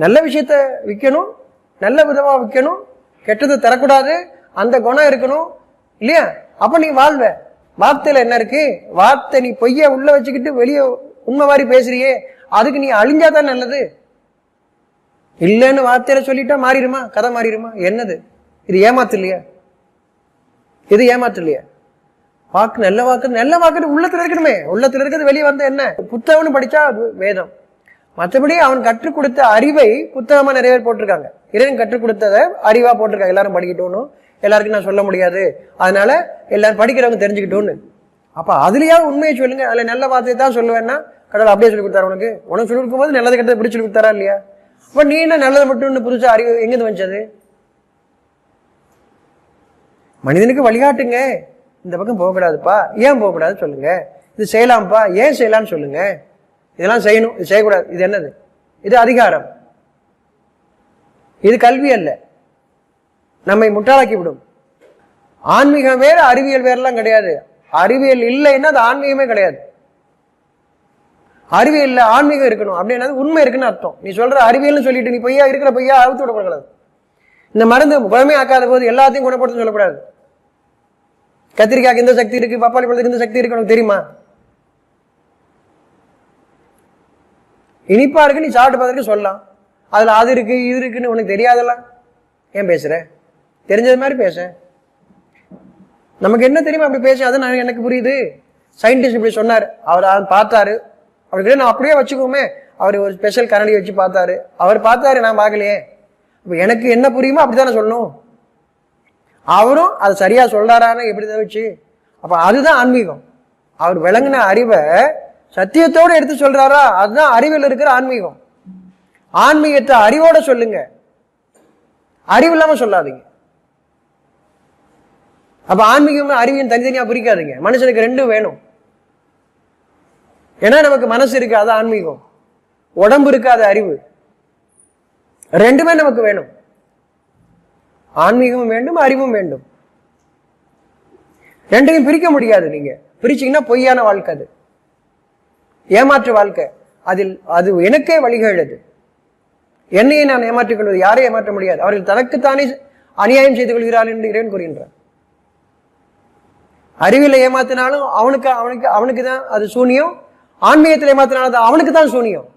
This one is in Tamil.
நல்ல விஷயத்த விற்கணும், நல்ல விதமா விற்கணும், கெட்டது தரக்கூடாது, அந்த குணம் இருக்கணும் இல்லையா? அப்ப நீ வாழ்வ. வார்த்தையில என்ன இருக்கு? வார்த்தை நீ பொய்ய உள்ள வச்சுக்கிட்டு வெளியே உண்மை மாதிரி பேசுறியே, அதுக்கு நீ அழிஞ்சாதான் நல்லது. இல்லைன்னு வார்த்தையில சொல்லிட்டா மாறிடுமா? கதை மாறிடுமா? என்னது இது? ஏமாத்து இல்லையா? இது ஏமாத்து இல்லையா? வாக்கு நல்ல வாக்கு, நல்ல வாக்கு உள்ளத்துல இருக்கணுமே. உள்ளத்துல இருக்கிறது வெளியே வந்த என்ன? புத்தகம்னு படிச்சா அது வேதம். மற்றபடி அவன் கற்றுக் கொடுத்த அறிவை புத்தகமா நிறைய பேர் போட்டிருக்காங்க. இறைவன் கற்றுக் கொடுத்ததை அறிவா போட்டிருக்காங்க. எல்லாரும் படிக்கட்டும்னு, எல்லாருக்கும் நான் சொல்ல முடியாது, அதனால எல்லாரும் படிக்கிறவங்க தெரிஞ்சுக்கிட்டோன்னு. அப்ப அதுலயாவது உண்மையை சொல்லுங்க. அதுல நல்ல வார்த்தையை தான் சொல்லுவேன்னா கடவுள் அப்படியே சொல்லி கொடுத்தாரு உனக்கு. உனக்கு சொல்லி கொடுக்கும் போது நல்லது கெட்டதை இப்படி சொல்லி கொடுத்தாரா இல்லையா? அப்ப நீ என்ன நல்லது மட்டும் புதுசா அறிவு எங்கிருந்து வந்துச்சது? மனிதனுக்கு வழிகாட்டுங்க. இந்த பக்கம் போகக்கூடாதுப்பா, ஏன் போகக்கூடாது சொல்லுங்க. இது செய்யலாம்ப்பா, ஏன் செய்யலாம்னு சொல்லுங்க. இதெல்லாம் செய்யணும், இது செய்யக்கூடாது, இது என்னது? இது அதிகாரம், இது கல்வி அல்ல, நம்மை முட்டாளாக்கி விடும். ஆன்மீகம் வேற, அறிவியல் வேறெல்லாம் கிடையாது. அறிவியல் இல்லைன்னா அது ஆன்மீகமே கிடையாது. அறிவியல் ஆன்மீகம் இருக்கணும் அப்படின்னா உண்மை இருக்குன்னு அர்த்தம். நீ சொல்ற அறிவியல்னு சொல்லிட்டு நீ பொய்யா இருக்கிற பொய்யா அவுத்து விடக்கூடாது. இந்த மருந்து குணமே ஆக்காத போது எல்லாத்தையும் குணப்படுத்த சொல்லக்கூடாது. கத்திரிக்காய்க்கு இந்த சக்தி இருக்கு, பப்பாளி பழத்துக்கு இந்த சக்தி இருக்கு, உனக்கு தெரியுமா? இனிப்பா இருக்கு, நீ சாப்பிட்டு பார்த்துட்டு சொல்லலாம். அதுல அது இருக்கு இது இருக்குன்னு உனக்கு தெரியாதெல்லாம் ஏன் பேசுற? தெரிஞ்சது மாதிரி பேச. நமக்கு என்ன தெரியுமா அப்படி பேச? அது நான் எனக்கு புரியுது. சயின்டிஸ்ட் இப்படி சொன்னார், அவர் பார்த்தாரு, அவருக்கு நான் அப்படியே வச்சுக்கோமே. அவர் ஒரு ஸ்பெஷல் கரண்டி வச்சு பார்த்தாரு, அவர் பார்த்தாரு, நான் பார்க்கலையே. இப்போ எனக்கு என்ன புரியுமோ அப்படித்தானே சொல்லணும். அவரும் அது சரியா சொல்றாரான்னு எப்படி வச்சு? அப்ப அதுதான் ஆன்மீகம். அவர் விளங்கின அறிவை சத்தியத்தோடு எடுத்து சொல்றாரா, அதுதான் அறிவில் இருக்கிற ஆன்மீகம். ஆன்மீகத்தை அறிவோட சொல்லுங்க, அறிவு இல்லாம சொல்லாதீங்க. அப்ப ஆன்மீகம் அறிவியும் தனித்தனியா பிரிக்காதீங்க. மனுஷனுக்கு ரெண்டும் வேணும். ஏன்னா நமக்கு மனசு இருக்கு, அது ஆன்மீகம். உடம்பு இருக்காது அறிவு. ரெண்டுமே நமக்கு வேணும். ஆன்மீகமும் வேண்டும், அறிவும் வேண்டும். ரெண்டையும் பிரிக்க முடியாது. நீங்க பிரிச்சீங்கன்னா பொய்யான வாழ்க்கை, அது ஏமாற்று வாழ்க்கை. அதில் அது எனக்கே வழிகேடு. என்னையை நான் ஏமாற்றிக் கொள்வது, யாரையும் ஏமாற்ற முடியாது. அவர்கள் தனக்குத்தானே அநியாயம் செய்து கொள்கிறார்கள் என்று இறைவன் கூறுகின்றார். அறிவியலை ஏமாத்தினாலும் அவனுக்கு தான் அது சூனியம், ஆன்மீகத்தில் ஏமாத்தினாலும் அவனுக்கு தான் சூனியம்.